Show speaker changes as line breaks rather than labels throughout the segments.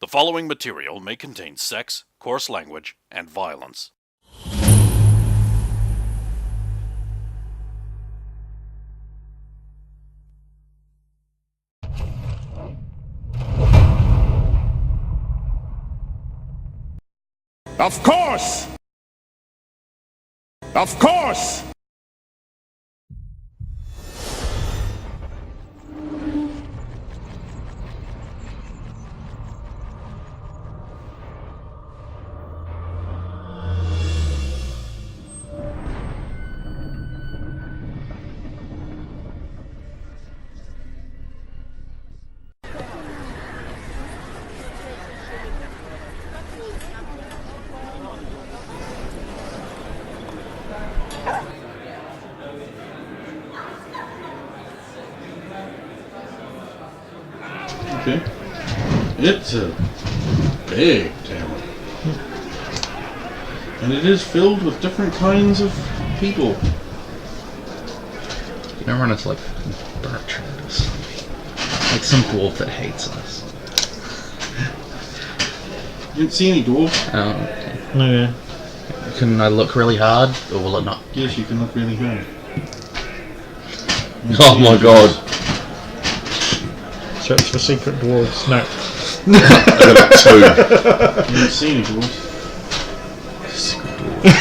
The following material may contain sex, coarse language, and violence.
Of course! Of course!
Okay. It's a big town. And it is filled with different kinds of people.
Everyone is like Bertrand or something. Like some dwarf that hates us.
You didn't see any dwarves?
Oh, okay.
Okay.
Can I look really hard, or will it not?
Yes, you can look really hard.
Oh my god.
Search for secret dwarves. No.
I got two.
You didn't see any dwarves?
Secret dwarf.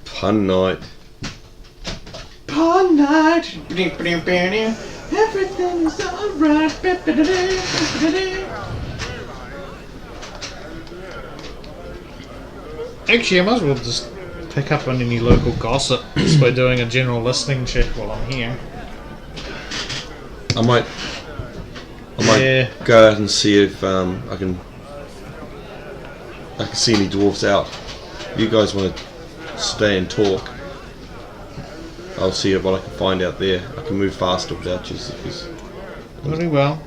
Pun night.
Pun night. Everything is alright.
Actually, I might as well just pick up on any local gossip just by doing a general listening check while I'm here.
I might
Yeah.
go out and see if I can see any dwarves out. You guys want to stay and talk? I'll see what I can find out there. I can move faster without you.
Very well.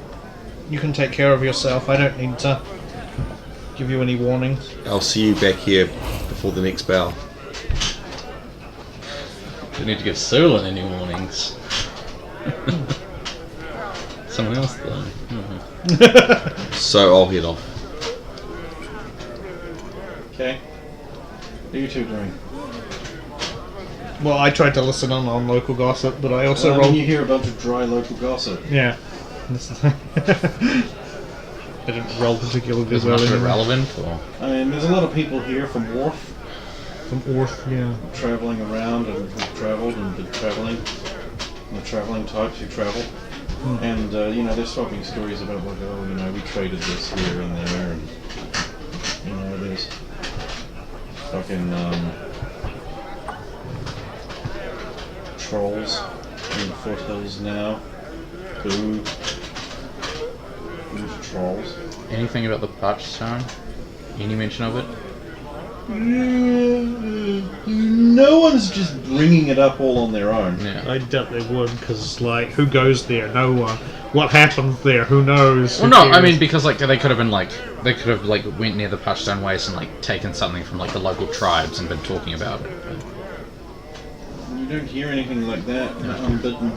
You can take care of yourself. I don't need to give you any warnings.
I'll see you back here before the next bow.
Don't need to give Solon any warnings. Someone else though.
So I'll head off.
Okay. What are you two doing?
Well, I tried to listen on local gossip, but I also rolled.
You hear a bunch of dry local gossip.
Yeah. This is I didn't roll particularly
Is
well.
much of it
anyway.
relevant, or?
I mean, there's a lot of people here from Wharf,
From Orth, yeah.
travelling around and have travelled and been travelling. The travelling types who travel. And, they're swapping stories about like, we traded this here and there, and, there's fucking, trolls in the foothills now. Boo. Boo to trolls.
Anything about the parched stone? Any mention of it?
No one's just bringing it up all on their own.
Yeah.
I doubt they would, because, like, who goes there? No one. What happens there? Who knows?
Well,
Who
no, I
cares?
mean, because like they could have went near the Patchstone Waste and like taken something from like the local tribes and been talking about it.
You don't hear anything like that unbidden.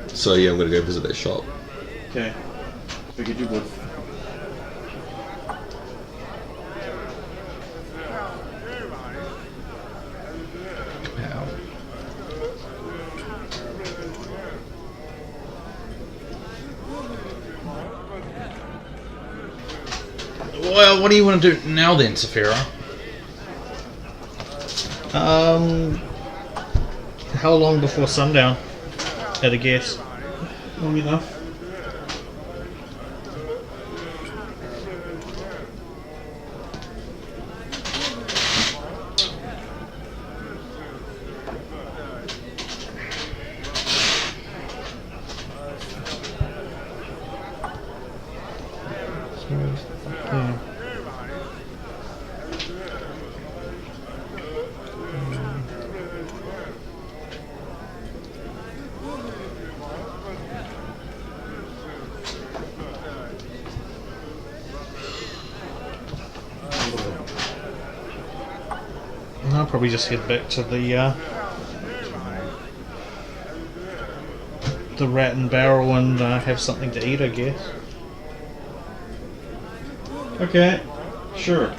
So yeah, I'm gonna go visit that shop.
Okay. Figured you would.
Wow. Well, what do you want to do now then, Saphira?
How long before sundown? At a guess.
Long enough.
Yeah. I'll probably just head back to the the rat and barrel and have something to eat, I guess.
Okay, sure.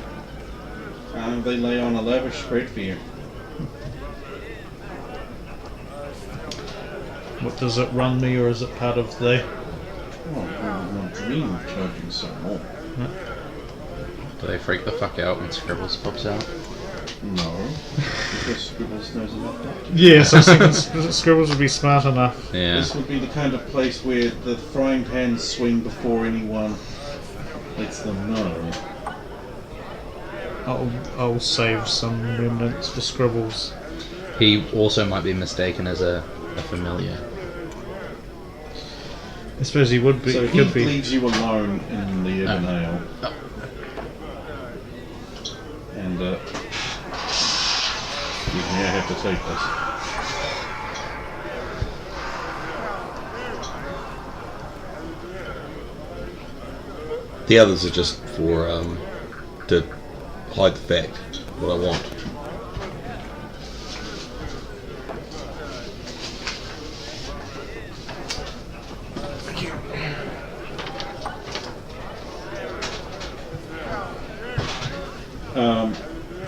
They lay on a lavish spread for you.
What does it run me, or is it part of the...
Oh, I would dream of charging some more.
Do they freak the fuck out when Scribbles pops out?
No, because Scribbles knows enough not to.
Yes, I was thinking Scribbles would be smart enough.
Yeah.
This would be the kind of place where the frying pans swing before anyone lets them know.
I'll save some remnants for Scribbles.
He also might be mistaken as a familiar.
I suppose he would be.
So
Could
he
be.
leaves you alone in the urban ale.
Oh.
And you now have to take this.
The others are just for to hide the fact what I want.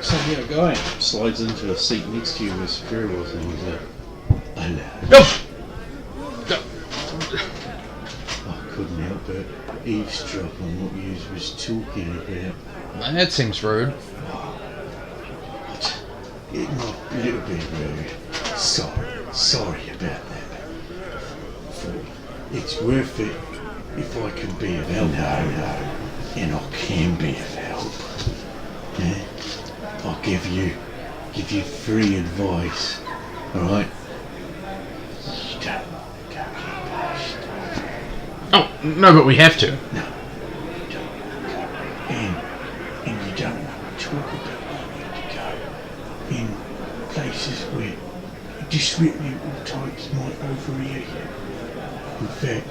So yeah, guy slides into a seat next to you where Superior was, and he's like, "Hello." I couldn't help it. Eavesdrop on what you was talking about.
That seems rude.
It might be a little bit rude. Sorry about that. It's worth it if I can be of help. No, and I can be of help. Yeah? I'll give you free advice. Alright? You don't go past.
Oh, no, but we have to.
No. You don't go. And you don't want to talk about where to go. In places where disreputable types might overhear you. In fact,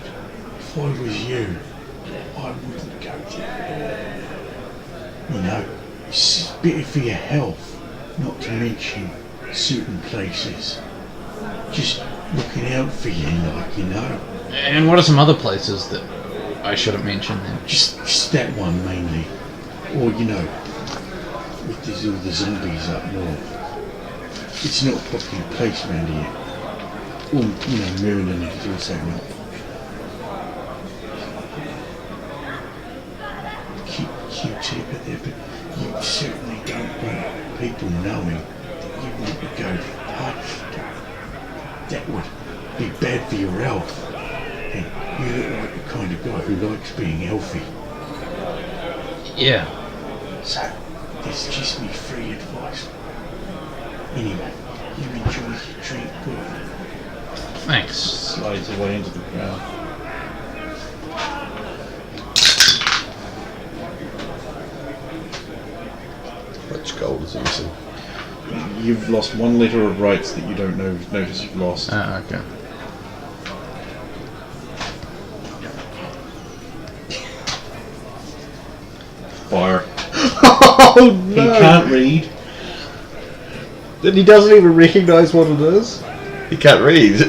if I was you, I wouldn't go there. You know, it's better for your health, not to mention certain places. Just looking out for you, like, you know.
And what are some other places that I shouldn't mention then?
Just that one mainly. Or, you know, with these all the zombies up north. It's not a popular place around here. Or, you know, Maryland is also not. Q-tip it there, but you certainly don't want people knowing that you want to go past. That would be bad for your health. And you look like the kind of guy who likes being healthy.
Yeah.
So, this is just me free advice. Anyway, you enjoy your drink, good.
Thanks.
Slides away into the crowd.
Much gold is missing.
You've lost one letter of rights that you don't notice you've lost.
Okay.
Fire.
Oh
He can't read.
And he doesn't even recognise what it is.
He can't read.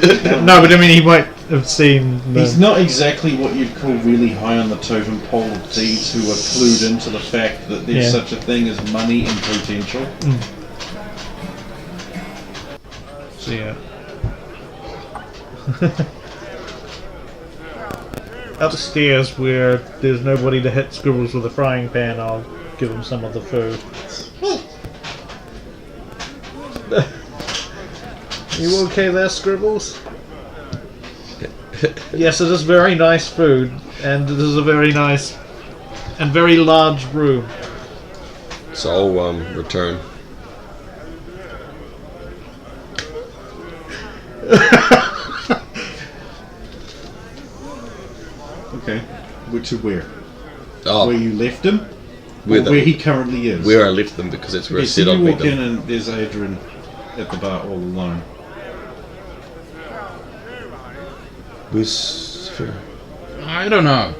No, but I mean, he might have seen.
He's not exactly what you'd call really high on the totem pole of thieves who are clued into the fact that there's such a thing as money and potential.
So yeah. Upstairs, where there's nobody to hit Scribbles with a frying pan, I'll give him some of the food. You okay there, Scribbles? Yes, it is very nice food, and it is a very nice and very large room.
So I'll return.
Okay. To where?
Oh,
Where you left him?
where,
Or
the,
where he currently is?
where I left them because it's where
Okay,
I
so
said I'd
you
meet
walk in
them.
and there's Adrian at the bar all alone.
Where's Phil?
I don't know.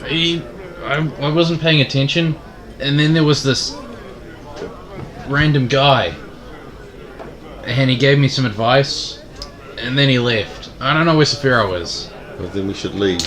I wasn't paying attention, and then there was this random guy, and he gave me some advice, and then he left. I don't know where Saphiro is.
Well, then we should leave.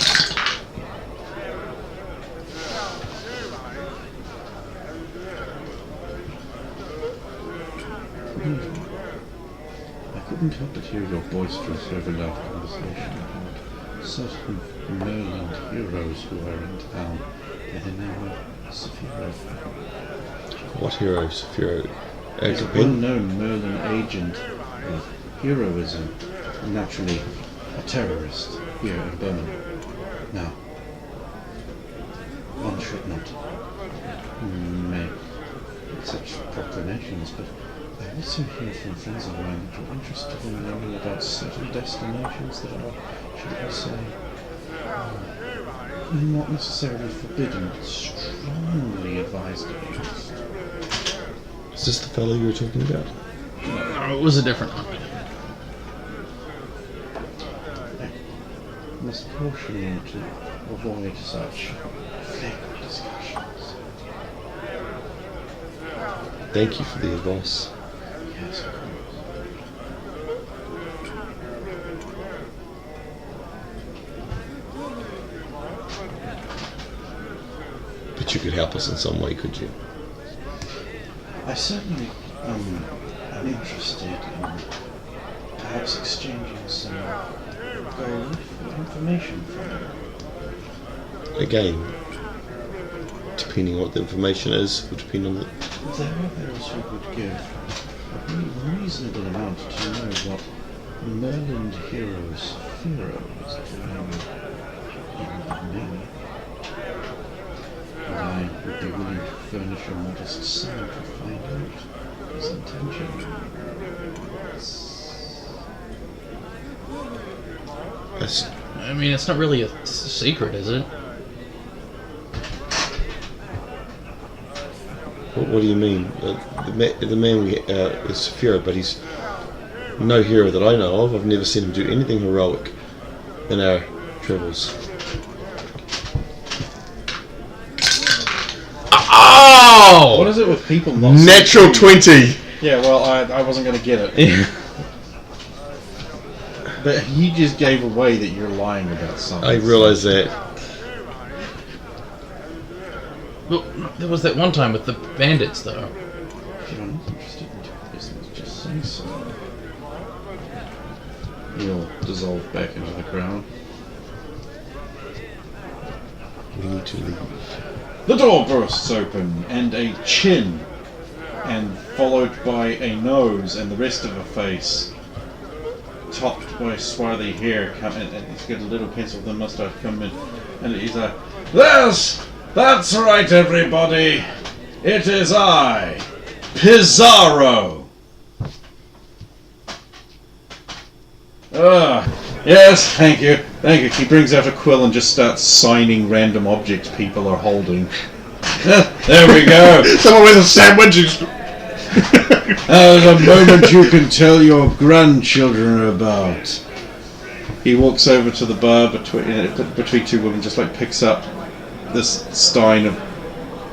I couldn't help but hear your boisterous, overloud conversation about certain Merlin heroes who are in town by the name of Saphiro.
What hero, Saphiro?
He's a well-known Merlin agent of heroism, and naturally a terrorist here in Birmingham. Now, one should not make such proclamations, but I also hear from friends of mine that you're interested in learning about certain destinations that are, should we say, not necessarily forbidden, but strongly advised against.
Is this the fellow you were talking about?
No, it was a different one.
I must caution you to avoid such flagrant discussions.
Thank you for the advice.
Yes, of course.
But you could help us in some way, could you?
I certainly am interested in perhaps exchanging some gold for information from you.
Again, depending on what the information is, would depend on the...
There are those who would give a reasonable amount to know what Merlin heroes heroes doing in Romania. And I would be willing to furnish a modest sum to find out his intentions.
That's,
I mean, it's not really a secret, is it?
what do you mean? The man we is Saphiro, but he's no hero that I know of. I've never seen him do anything heroic in our travels.
Oh!
What is it with people not
Natural 20!
Yeah, well, I wasn't going to get it. But he just gave away that you're lying about something.
I realise that.
Well, there was that one time with the bandits, though.
If you're not interested in doing business, just say so. You'll dissolve back into the ground.
We need to leave.
The door bursts open, and a chin, and followed by a nose, and the rest of a face, topped by swarthy hair, come in, and he's got a little pencil with a moustache come in, and he's like, That's right, everybody! It is I, Pizarro! Yes, thank you. He brings out a quill and just starts signing random objects people are holding. There we go.
Someone with a sandwich!
There's a moment you can tell your grandchildren about. He walks over to the bar between two women, just like picks up this stein of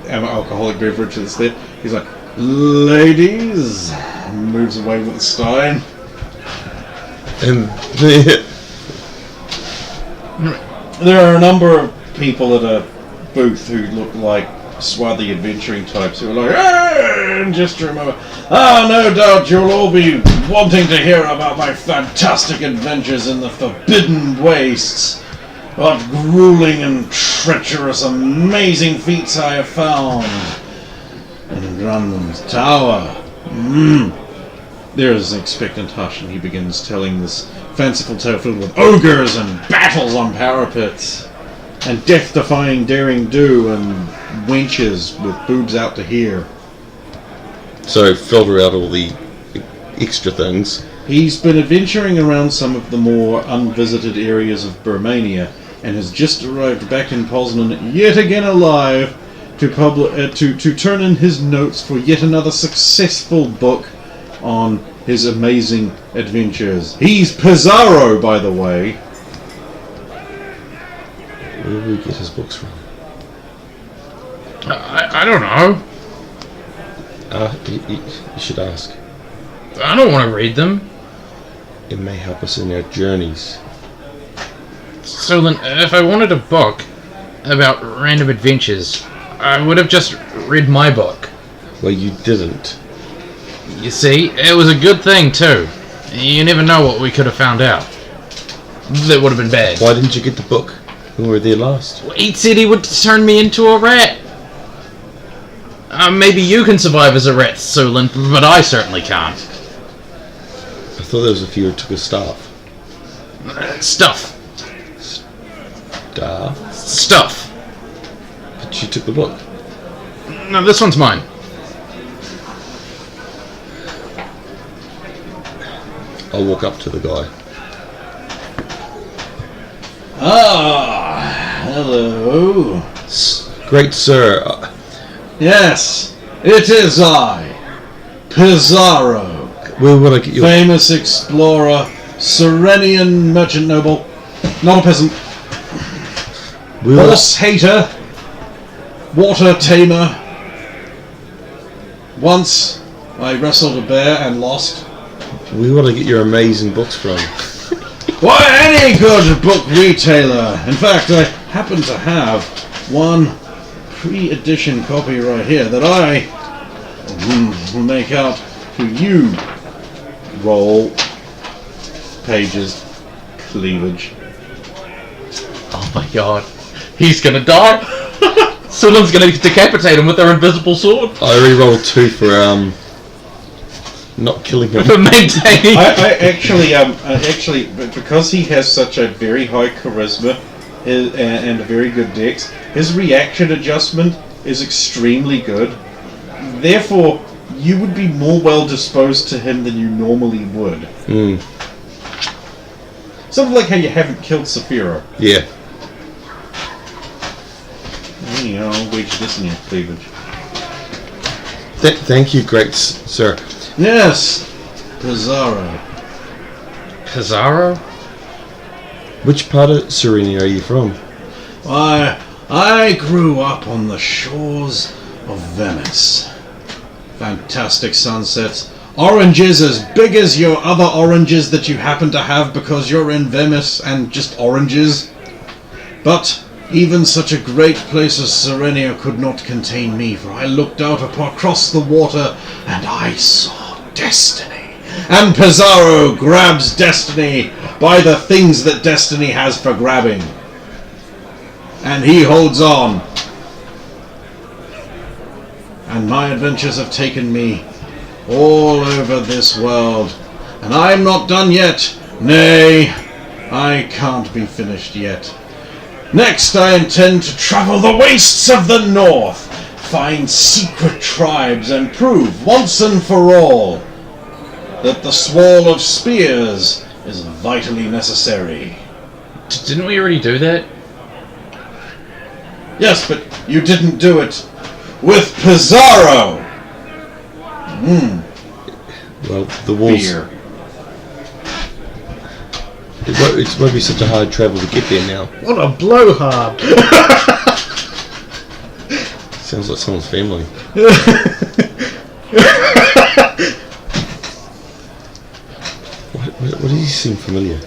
alcoholic beverage that's there. He's like, ladies, moves away with the stein.
And
there are a number of people at a booth who look like swarthy adventuring types who are like, hey! And just remember, no doubt you'll all be wanting to hear about my fantastic adventures in the Forbidden Wastes. What grueling and treacherous, amazing feats I have found in Grandman's Tower. There's an expectant hush, and he begins telling this fanciful tale filled with ogres and battles on parapets, and death-defying daring-do and wenches with boobs out to here.
so filter out all the extra things.
He's been adventuring around some of the more unvisited areas of Birmania, and has just arrived back in Poznan, yet again alive, to turn in his notes for yet another successful book on his amazing adventures. He's Pizarro, by the way.
Where do we get his books from?
I don't know.
You should ask.
I don't want to read them.
It may help us in our journeys.
Solon, if I wanted a book about random adventures, I would have just read my book.
Well, you didn't.
You see, it was a good thing too. You never know what we could have found out. That would have been bad.
Why didn't you get the book when we were there last?
He said he would turn me into a rat. Maybe you can survive as a rat, Solon, but I certainly can't.
I thought there was a few who took a staff.
Stuff.
Staff?
Stuff.
But you took the book.
No, this one's mine.
I'll walk up to the guy.
Ah, hello.
Great sir.
Yes, it is I, Pizarro,
Where would I get your...
famous explorer, Serenian merchant noble, not a peasant,
Where would
horse hater, water tamer. Once I wrestled a bear and lost.
where would I get your amazing books from?
Why, any good book retailer. In fact, I happen to have one pre-edition copy right here that I will make out to you. Roll pages, cleavage.
Oh my god. He's gonna die. Solon's gonna decapitate him with their invisible sword.
I already rolled 2 for not killing him.
For maintaining.
I actually, because he has such a very high charisma and a very good dex, his reaction adjustment is extremely good. Therefore, you would be more well disposed to him than you normally would. Sort of like how you haven't killed Saphira.
Yeah.
You know, I'll wedge this in your cleavage.
Thank you, great sir.
Yes, Pizarro.
Pizarro?
Which part of Serenia are you from?
Why, I grew up on the shores of Venice. Fantastic sunsets. Oranges as big as your other oranges that you happen to have because you're in Venice and just oranges. But even such a great place as Serenia could not contain me, for I looked out across the water and I saw destiny. And Pizarro grabs destiny by the things that destiny has for grabbing. And he holds on. And my adventures have taken me all over this world. And I'm not done yet. Nay, I can't be finished yet. Next, I intend to travel the wastes of the north, find secret tribes, and prove once and for all that the swall of spears is vitally necessary.
Didn't we already do that?
Yes, but you didn't do it with Pizarro!
Well, the walls...
Fear.
It won't be such a hard travel to get there now.
What a blowhard!
Sounds like someone's family. What does he seem familiar?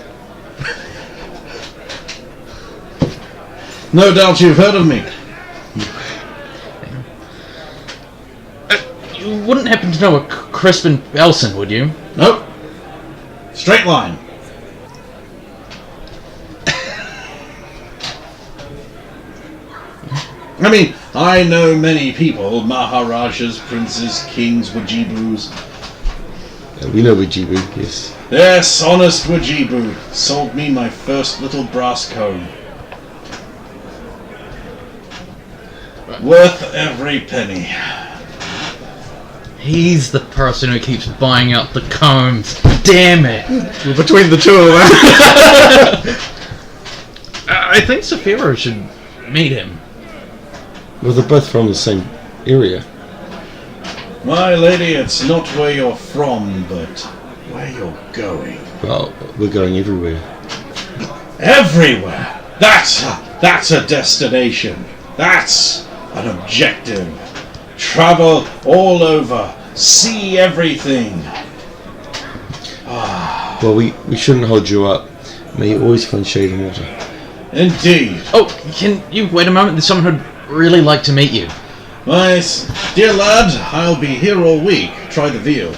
No doubt you've heard of me.
You wouldn't happen to know a Crispin Elson, would you?
Nope. Straight line. I mean, I know many people, Maharajas, princes, kings, Wajibus.
We know Wajibu, yes.
Yes, honest Wajibu sold me my first little brass comb. Worth every penny.
He's the person who keeps buying out the combs. Damn it!
Well, between the two of them.
I think Saphira should meet him.
Well, they're both from the same area.
My lady, it's not where you're from, but where you're going.
Well, we're going everywhere.
Everywhere! That's a destination. That's an objective. Travel all over. See everything.
Well, we shouldn't hold you up. May you always find shade and water.
Indeed.
Oh, can you wait a moment? There's someone who'd really like to meet you.
Nice. Dear lad, I'll be here all week. Try the veal.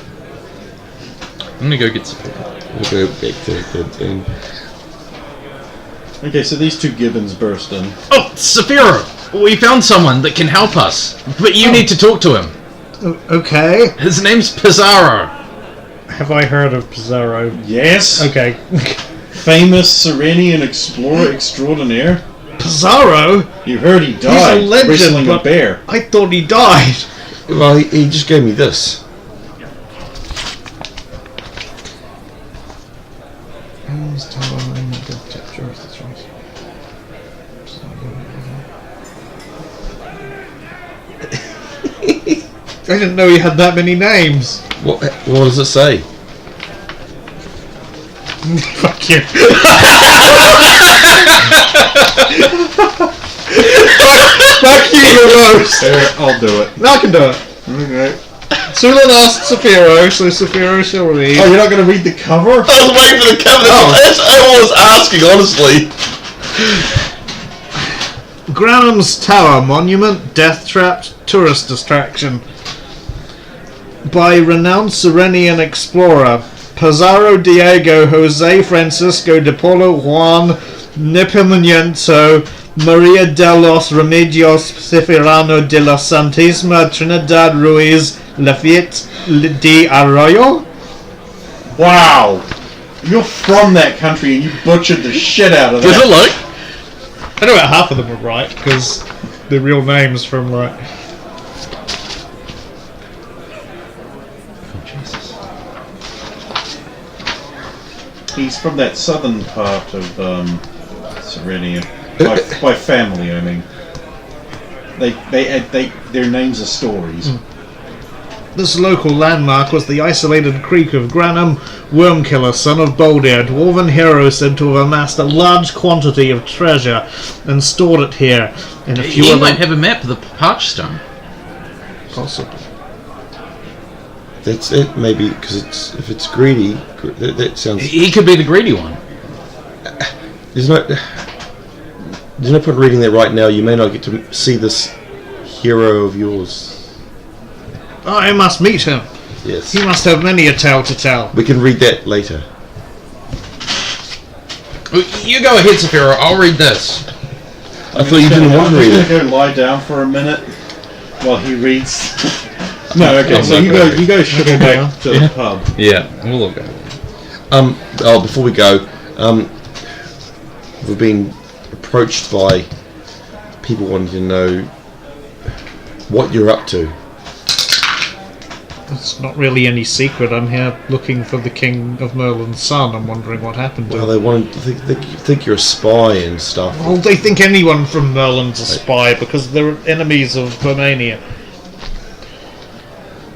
I'm gonna go get some.
We'll go back to the thing.
Okay, so these two gibbons burst in.
Oh, Saphira! We found someone that can help us, but you need to talk to him.
Okay.
His name's Pizarro.
Have I heard of Pizarro?
Yes.
Okay.
Famous Serenian explorer extraordinaire.
Pizarro?
You heard he died.
He's a legend,
whistling a
but
bear.
I thought he died.
Well, he just gave me this.
I didn't know he had that many names.
What does it say?
Fuck you. Fuck you, Rose.
There, I'll do it.
No, I can do it.
Okay.
Sulan asked Saphiro, so Saphiro shall read.
Oh, you're not going to read the cover?
I was waiting for the cover. That's all I was asking, honestly.
Granham's Tower Monument, Death Trapped, Tourist Distraction. By renowned Serenian explorer Pizarro Diego Jose Francisco de Polo Juan Nepomuceno Maria de los Remedios Cifirano de la Santísima Trinidad Ruiz Lafitte de Arroyo.
Wow. You're from that country and you butchered the shit out of that.
Does it look?
I know about half of them are right because the real names from like.
He's from that southern part of Serenia. By family, I mean. Their names are stories.
This local landmark was the isolated creek of Granham, Wormkiller, son of Boldir, dwarven hero said to have amassed a large quantity of treasure and stored it here. In a few
He
other
might have a map of the Parchstone.
possible.
That's it, maybe, because if it's greedy, that sounds.
He could be the greedy one.
There's no point in reading that right now. You may not get to see this hero of yours.
I must meet him.
Yes.
He must have many a tale to tell.
We can read that later.
You go ahead, Saphira. I'll read this.
I thought you didn't want to read
I'm
it.
going to go lie down for a minute while he reads. No, okay,
I'm
so
not
you
gonna
go sugar back to the pub.
Yeah, we'll look at it.
Before we go, we've been approached by people wanting to know what you're up to.
It's not really any secret. I'm here looking for the King of Merlin's son. I'm wondering what happened to
Well,
him.
they want to think you're a spy and stuff.
Well, they think anyone from Merlin's a spy because they're enemies of Romania.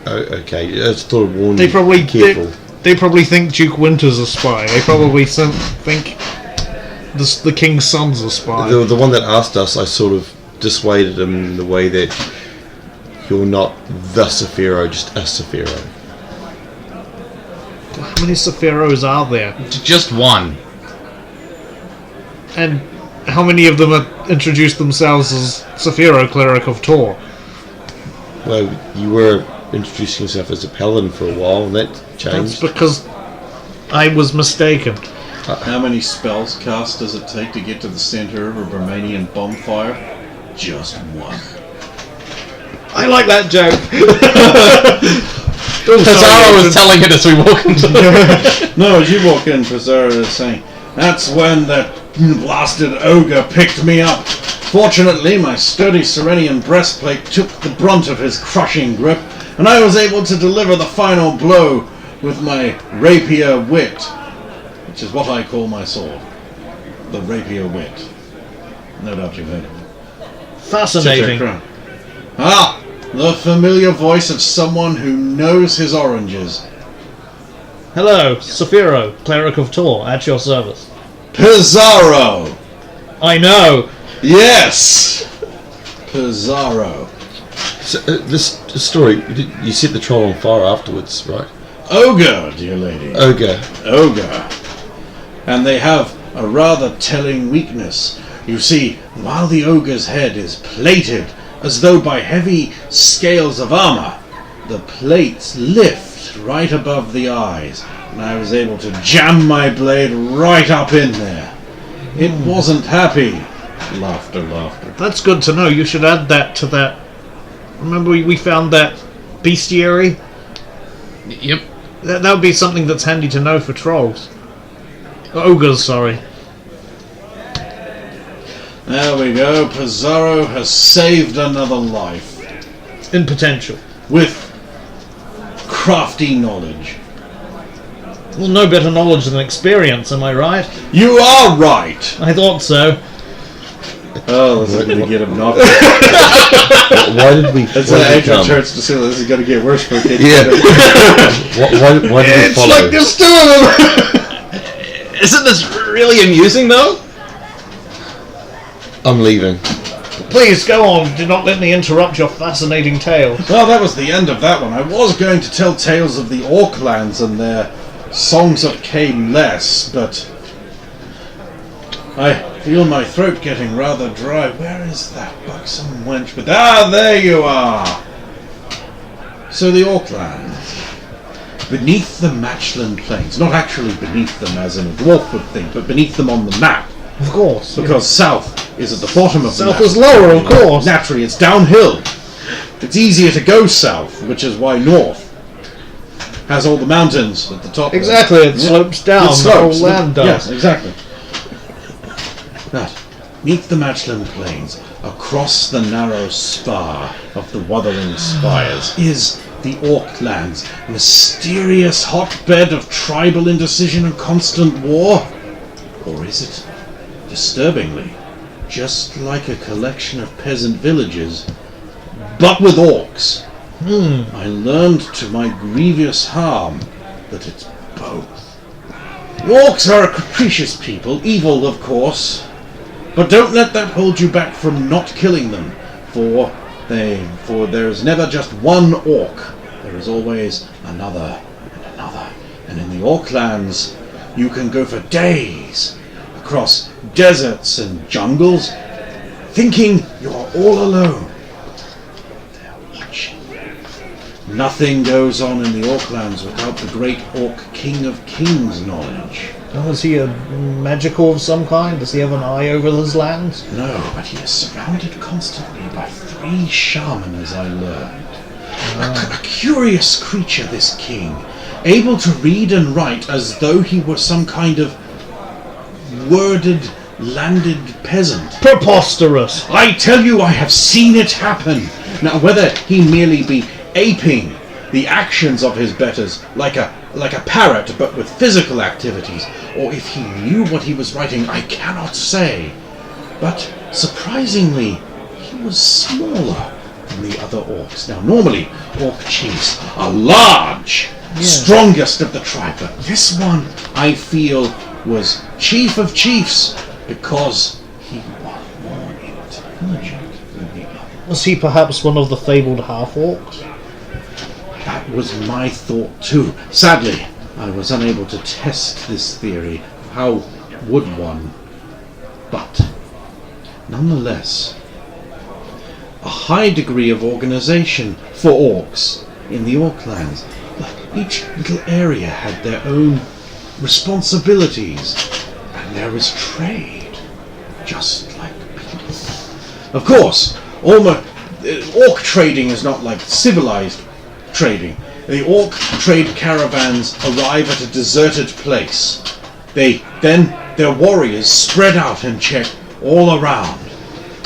Oh, okay, I just thought I'd warn
They
you.
probably
Be careful.
they probably think Duke Winter's a spy. They probably think the King's son's a spy.
The one that asked us, I sort of dissuaded him in the way that you're not the Saphiro, just a Saphiro.
How many Saphiros are there?
Just one.
And how many of them have introduced themselves as Saphiro, Cleric of Tor?
Well, you were introducing yourself as a paladin for a while, and that
That's
changed.
because I was mistaken.
How many spells cast does it take to get to the center of a Romanian bonfire? Just one.
I like that joke.
Pizarro was telling it as we walk into the
No, as you walk in, Pizarro is saying, "That's when that blasted ogre picked me up. Fortunately, my sturdy Serenian breastplate took the brunt of his crushing grip, and I was able to deliver the final blow with my rapier wit, which is what I call my sword. The rapier wit. No doubt you've heard of it.
Fascinating.
Ah, the familiar voice of someone who knows his oranges.
Hello, Saphiro, Cleric of Tor, at your service.
Pizarro!
I know.
Yes! Pizarro.
So, this story, you set the troll on fire afterwards, right?
Ogre, dear lady.
Ogre.
Ogre. And they have a rather telling weakness. You see, while the ogre's head is plated as though by heavy scales of armor, the plates lift right above the eyes, and I was able to jam my blade right up in there. It wasn't happy. Laughter, laughter.
That's good to know. You should add that to that. Remember we found that bestiary?
Yep.
That would be something that's handy to know for trolls. Ogres, sorry.
There we go. Pizarro has saved another life.
In potential.
With crafty knowledge.
Well, no better knowledge than experience, am I right?
You are right!
I thought so.
Oh, this is going to get obnoxious.
Why did we?
That's
why
an
did we
extra
come?
church to say this is going to get worse for a kid.
Yeah. why did we
It's
follow?
like there's two of them!
Isn't this really amusing, though?
I'm leaving.
Please, go on. Do not let me interrupt your fascinating tale.
Well, that was the end of that one. I was going to tell tales of the Orclands and their songs of Caeless, but I feel my throat getting rather dry. Where is that buxom wench? But there you are! So the Orclands. Beneath the Matchland Plains. Not actually beneath them as in a dwarf would think, but beneath them on the map.
Of course.
Because south is at the bottom of the map.
South is lower, of course.
Naturally, it's downhill. It's easier to go south, which is why north has all the mountains at the top.
Exactly, it slopes down.
It slopes.
The whole land does.
Yes, exactly. But, meet the Matchland Plains, across the narrow spar of the Wuthering Spires, is the Orclands, mysterious hotbed of tribal indecision and constant war? Or is it, disturbingly, just like a collection of peasant villages, but with orcs? I learned to my grievous harm that it's both. The orcs are a capricious people, evil of course, but don't let that hold you back from not killing them, for there is never just one orc. There is always another and another, and in the Orclands you can go for days across deserts and jungles, thinking you're all alone. They're watching you. Nothing goes on in the Orclands without the great Orc King of Kings' knowledge.
Oh, is he a magical of some kind? Does he have an eye over his lands?
No, but he is surrounded constantly by 3 shaman, as I learned. A curious creature, this king, able to read and write as though he were some kind of worded, landed peasant.
Preposterous!
I tell you, I have seen it happen. Now, whether he merely be aping the actions of his betters like a parrot, but with physical activities, or if he knew what he was writing, I cannot say. But surprisingly, he was smaller than the other orcs. Now, normally, orc chiefs are large, strongest of the tribe, but this one, I feel, was chief of chiefs because he was more intelligent than the others.
Was he perhaps one of the fabled half-orcs?
That was my thought too. Sadly, I was unable to test this theory. How would one? But, nonetheless, a high degree of organization for orcs in the Orclands. Each little area had their own responsibilities, and there was trade, just like people. Of course, orc trading is not like civilized trading. The orc trade caravans arrive at a deserted place. Their warriors spread out and check all around.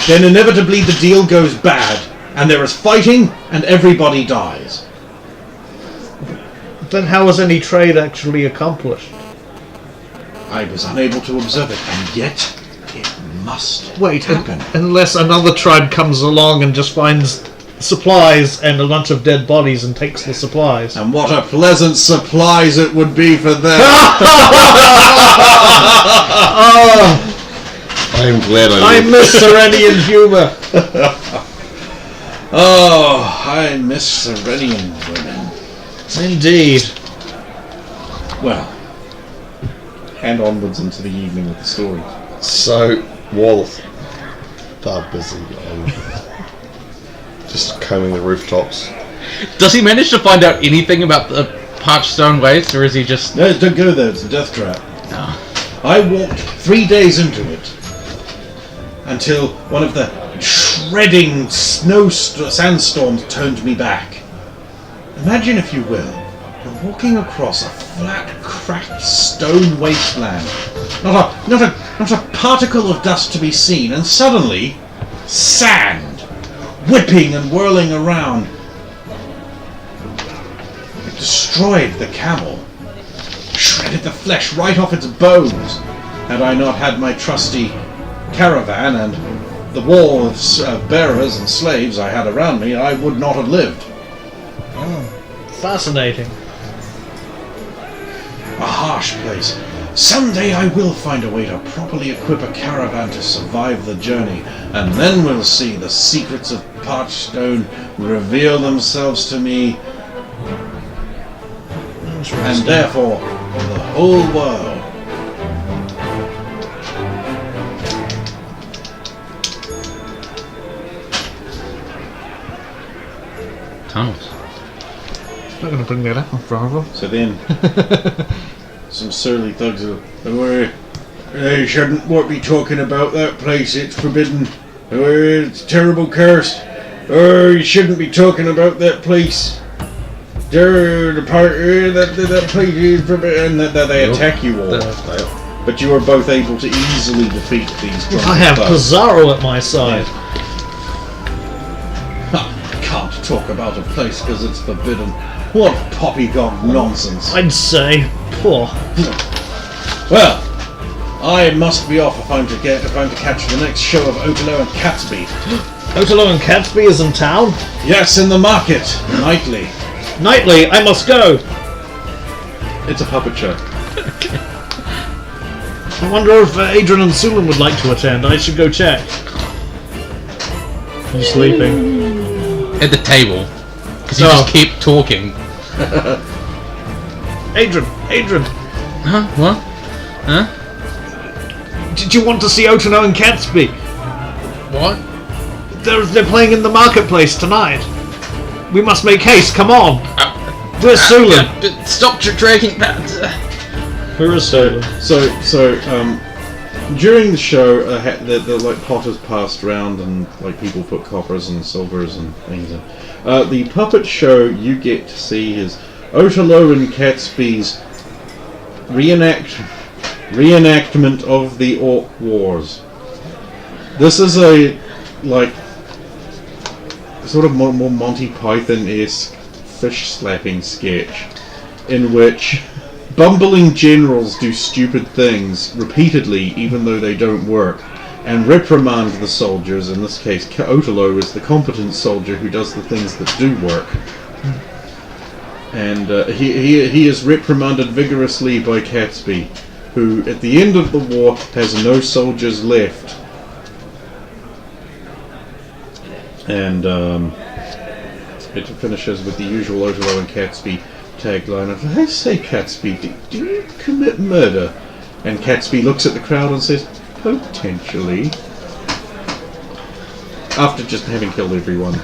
Then inevitably the deal goes bad, and there is fighting, and everybody dies.
Then how was any trade actually accomplished?
I was unable to observe it, and yet it must happen.
Unless another tribe comes along and just finds supplies and a bunch of dead bodies and takes the supplies.
And what a pleasant supplies it would be for them.
I'm glad
I miss Serenian humour.
Oh, I miss Serenian women.
Indeed.
Well, and onwards into the evening with the story.
So, While they're busy, just combing the rooftops.
Does he manage to find out anything about the parched stone waste, or is he just...
No, don't go there. It's a death trap.
No.
I walked 3 days into it until one of the shredding sandstorms turned me back. Imagine, if you will, you're walking across a flat, cracked stone wasteland. Not a particle of dust to be seen, and suddenly, sand, whipping and whirling around. It destroyed the camel, shredded the flesh right off its bones. Had I not had my trusty caravan and the wall of bearers and slaves I had around me, I would not have lived.
Fascinating.
A harsh place. Someday I will find a way to properly equip a caravan to survive the journey, and then we'll see the secrets of parched stone reveal themselves to me, and therefore the whole world.
Tunnels.
Not going to bring that up, brother.
So then, some surly thugs are, they shouldn't be talking about that place, it's forbidden. It's terrible cursed. You shouldn't be talking about that place. That place is forbidden. And they attack you all. But you are both able to easily defeat these drunken
I have
thugs.
Pizarro at my side.
Can't talk about a place because it's forbidden. What poppycock nonsense.
I'd say. Poor.
Well, I must be off if I'm to catch the next show of Otelo and Catsby.
Otelo and Catsby is in town?
Yes, in the market, nightly.
Nightly, I must go.
It's a puppet show.
I wonder if Adrian and Sulan would like to attend. I should go check. He's sleeping.
At the table. Because you just keep talking.
Adrian!
Huh? What? Huh?
Did you want to see Otelo and Catsby?
What?
They're playing in the marketplace tonight. We must make haste, come on! Where's Sulan?
Stop dragging that.
Where is Sulan?
So, during the show, the like potters passed around and like people put coppers and silvers and things in. The puppet show you get to see is Otelo and Catsby's reenactment of the Orc Wars. This is a sort of more Monty Python-esque fish slapping sketch in which bumbling generals do stupid things repeatedly even though they don't work, and reprimand the soldiers. In this case, Otelo is the competent soldier who does the things that do work. And he is reprimanded vigorously by Catsby, who at the end of the war has no soldiers left. And it finishes with the usual Otelo and Catsby tagline of, I say, Catsby, do you commit murder? And Catsby looks at the crowd and says, potentially. After just having killed everyone.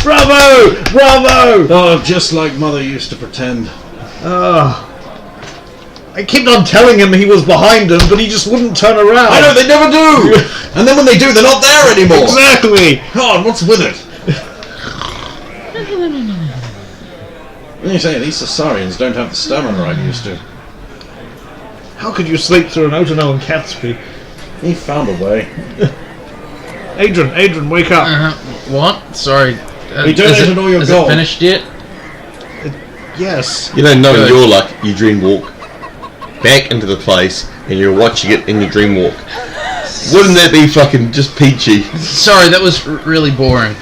Bravo! Bravo!
Oh, just like Mother used to pretend.
I kept on telling him he was behind him, but he just wouldn't turn around.
I know, they never do! And then when they do, they're not there anymore!
Exactly!
God, what's with it? What are you saying? These Sassarians don't have the stamina I used to.
How could you sleep through an Otelo and Catsby?
He found a way.
Adrian, wake up.
What? Sorry.
We donated all your
is
gold.
it finished yet?
Yes.
You know, knowing
Good.
your luck, you dream walk back into the place and you're watching it in your dream walk. Wouldn't that be fucking just peachy?
Sorry, that was really boring.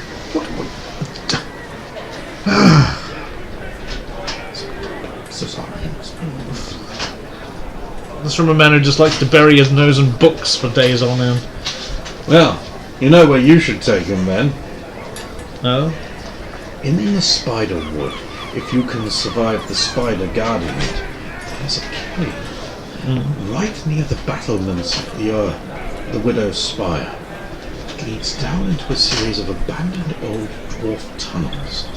This from a man who just likes to bury his nose in books for days on end.
Well, you know where you should take him then.
No?
In the spider wood. If you can survive the spider guarding it, there's a cave. right near the battlements of the Widow's Spire. It leads down into a series of abandoned old dwarf tunnels.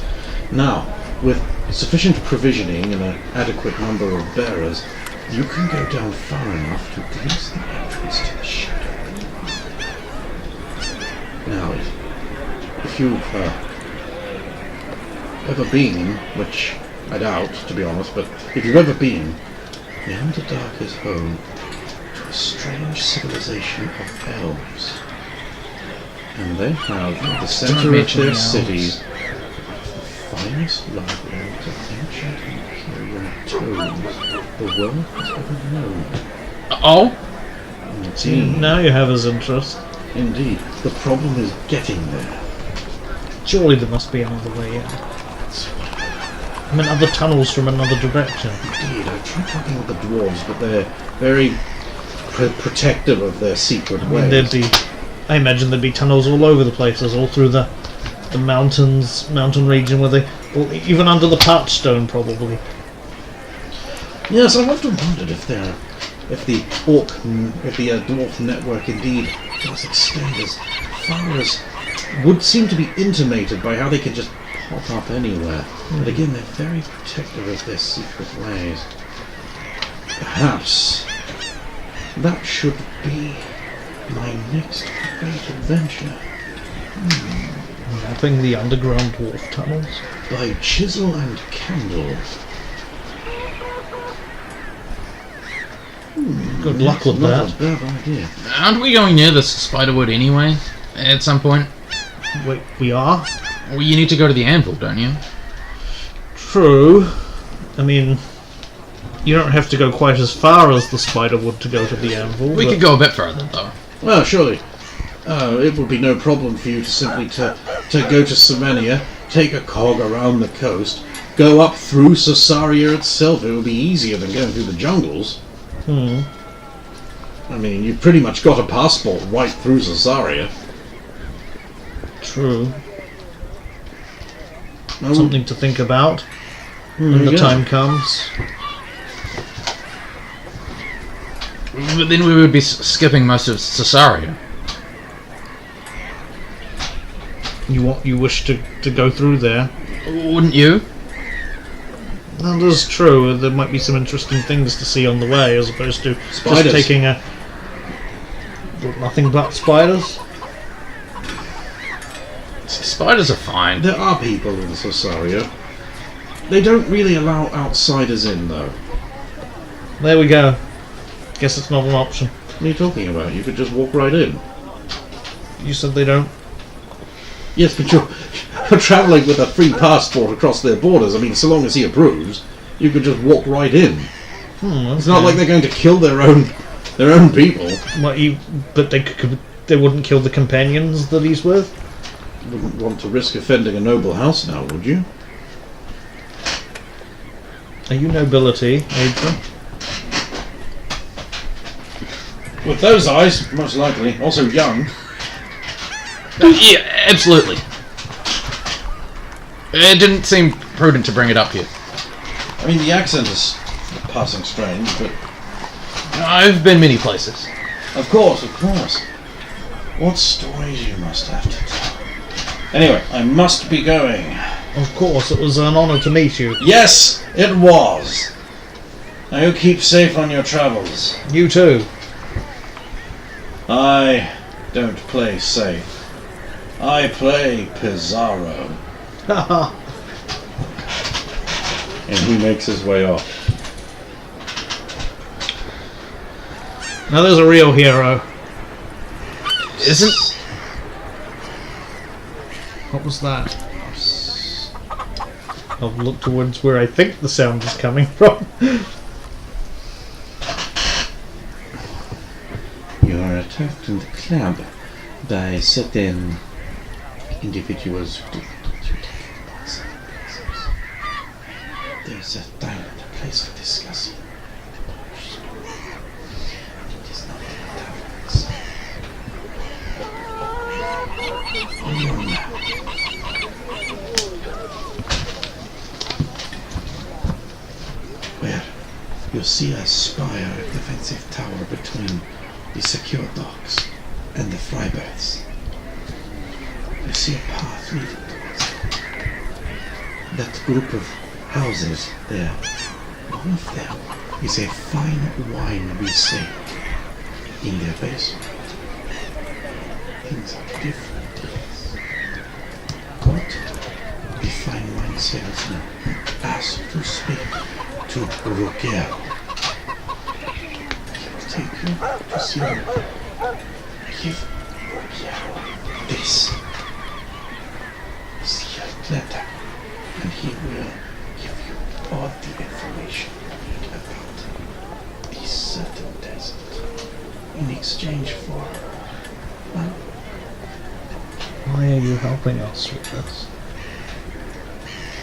Now, with sufficient provisioning and an adequate number of bearers, you can go down far enough to glimpse the entrance to the shadow. Now, if you've ever been, which I doubt, to be honest, but if you've ever been, the Underdark is home to a strange civilization of elves. And they have at the centre of their cities the finest libraries of ancient Imperial tomes the world has ever known.
Oh?
Indeed.
Now you have his interest.
Indeed. The problem is getting there.
Surely there must be another way in. I mean, other tunnels from another direction.
Indeed, I've tried talking with the dwarves, but they're very protective of their secret ways.
I imagine there'd be tunnels all over the places, all through the mountain region where or even under the parched stone, probably.
Yes, I've often wondered if the dwarf network indeed does extend as far as would seem to be intimated by how they can just pop up anywhere. But again, they're very protective of their secret ways. Perhaps that should be my next great adventure.
Mapping the underground dwarf tunnels.
By chisel and candle.
Good luck with
Not
that.
a bad idea.
Aren't we going near this Spiderwood anyway? At some point?
Wait, we are?
Well, you need to go to the anvil, don't you?
True. I mean, you don't have to go quite as far as the spider would to go to the anvil.
We could go a bit further, though.
Well, surely. It would be no problem for you to simply to go to Semenia, take a cog around the coast, go up through Caesarea itself. It would be easier than going through the jungles. I mean, you've pretty much got a passport right through Caesarea.
True. Something to think about when the
yeah.
time comes.
But then we would be skipping most of Caesarea.
You wish to go through there?
Wouldn't you?
That is true. There might be some interesting things to see on the way, as opposed to
Spiders.
just taking nothing but spiders.
Spiders are fine.
There are people in Caesarea. They don't really allow outsiders in, though.
There we go. Guess it's not an option.
What are you talking about? You could just walk right in.
You said they don't.
Yes, but you're travelling with a free passport across their borders. I mean, so long as he approves, you could just walk right in. It's not like they're going to kill their own people.
But they wouldn't kill the companions that he's with.
Wouldn't want to risk offending a noble house now, would you?
Are you nobility, Adrian?
With those eyes, most likely. Also young.
Yeah, absolutely. It didn't seem prudent to bring it up here.
I mean, the accent is passing strange, but...
I've been many places.
Of course. What stories you must have to tell. Anyway, I must be going.
Of course, it was an honour to meet you.
Yes, it was. Now you keep safe on your travels.
You too.
I don't play safe. I play Pizarro.
Haha.
And he makes his way off.
Now there's a real hero.
Isn't...
What was that? I'll look towards where I think the sound is coming from.
You are attacked in the club by certain individuals who do not take advice. There's a time and a place for discussing. It is not in the taverns. Where?
You see a spire defensive tower between the secure docks and the freiberths. You see a path leading towards it. That group of houses there, one of them is a fine wine resale in their basement. Things are different, yes. But the fine wine salesman asked to speak to Jor-Karroc. He will take you to see him. Give Jor-Karroc this. See a letter, and he will give you all the information you need about this certain desert in exchange for, well,
Why are you helping us with this?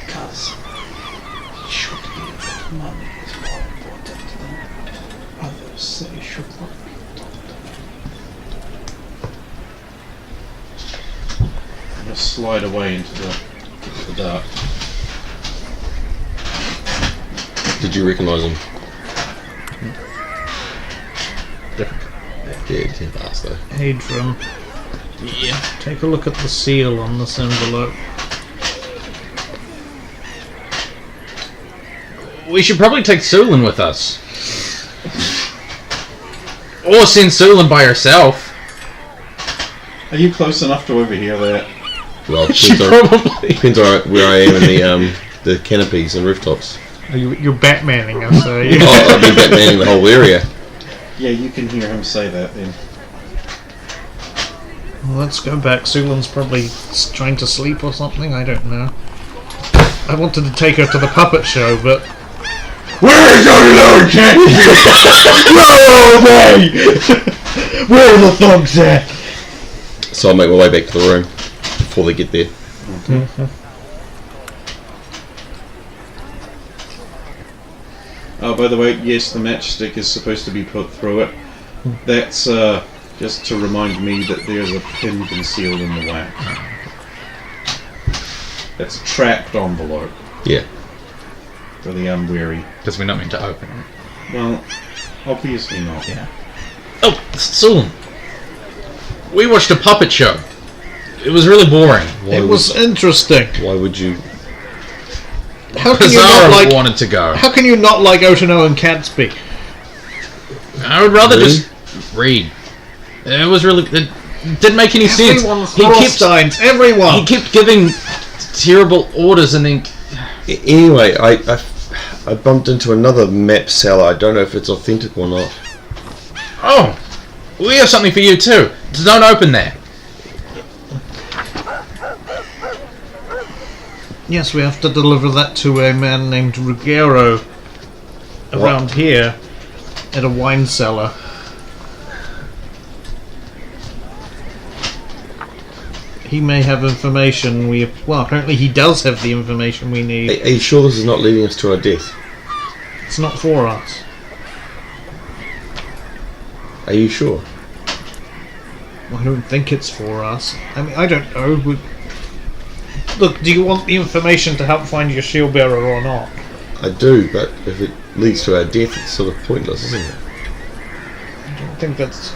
because it should be that money is more important than others say it should not be
I'm gonna slide away into the dark.
Did you recognise him?
Different.
Yeah, he did ask though.
Adrian,
Yeah.
take a look at the seal on this envelope.
We should probably take Sulin with us. Or send Sulin by herself.
Are you close enough to overhear that?
Well,
She probably.
depends on where I am in the canopies and rooftops.
You're Batmaning us, are you?
Oh, I've been Batmaning the whole area.
Yeah, you can hear him say that then.
Well, let's go back. Sulan's probably trying to sleep or something. I don't know. I wanted to take her to the puppet show, but
Where's our Lord Cat? No way! Where are the thugs at?
So I'll make my way back to the room before they get there.
Oh, by the way, yes, the matchstick is supposed to be put through it. That's just to remind me that there's a pin concealed in the wax. That's a trapped envelope
Yeah.
for the unwary.
Because we're not meant to open it.
Well, obviously not.
Yeah. Oh, Sulin. We watched a puppet show. It was really boring.
it was interesting.
Why would you?
How can you not
Pizarro
like?
wanted to go.
How can you not like Otono and Catsby?
I would rather
Really?
just read. It was really. It didn't make any sense.
Everyone's
He kept,
Steins. Everyone.
he kept giving terrible orders and then.
Anyway, I bumped into another map seller. I don't know if it's authentic or not.
Oh! We have something for you too. Don't open that.
Yes, we have to deliver that to a man named Ruggiero around here at a wine cellar. He may have information well, apparently he does have the information we need.
Are you sure this is not leading us to our death?
It's not for us.
Are you sure?
I don't think it's for us. I mean, I don't know. Look, do you want the information to help find your shield bearer or not?
I do, but if it leads to our death, it's sort of pointless, isn't it?
I think that's...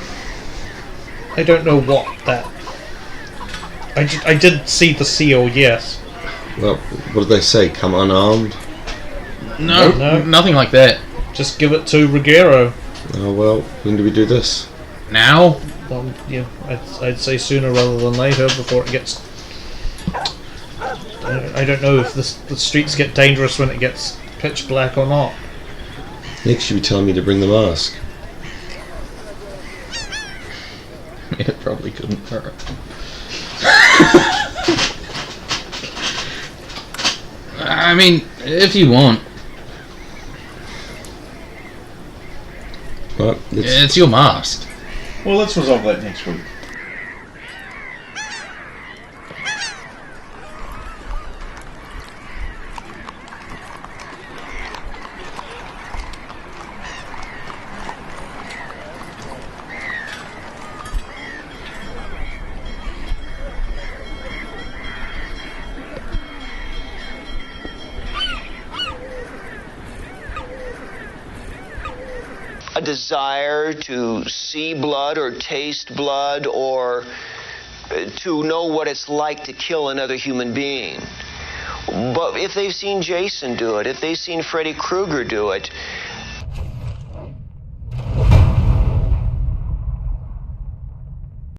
I don't know what that... I did see the seal, yes.
Well, what did they say? Come unarmed?
No,
No.
nothing like that.
Just give it to Ruggiero.
Oh well, when do we do this?
Now?
Well, yeah, I'd say sooner rather than later before it gets... I don't know if the streets get dangerous when it gets pitch black or not.
Next, you'll be telling me to bring the mask.
It probably couldn't hurt. I mean, if you want.
Right,
It's your mask.
Well, let's resolve that next week.
a desire to see blood or taste blood or to know what it's like to kill another human being. But if they've seen Jason do it, if they've seen Freddy Krueger do it,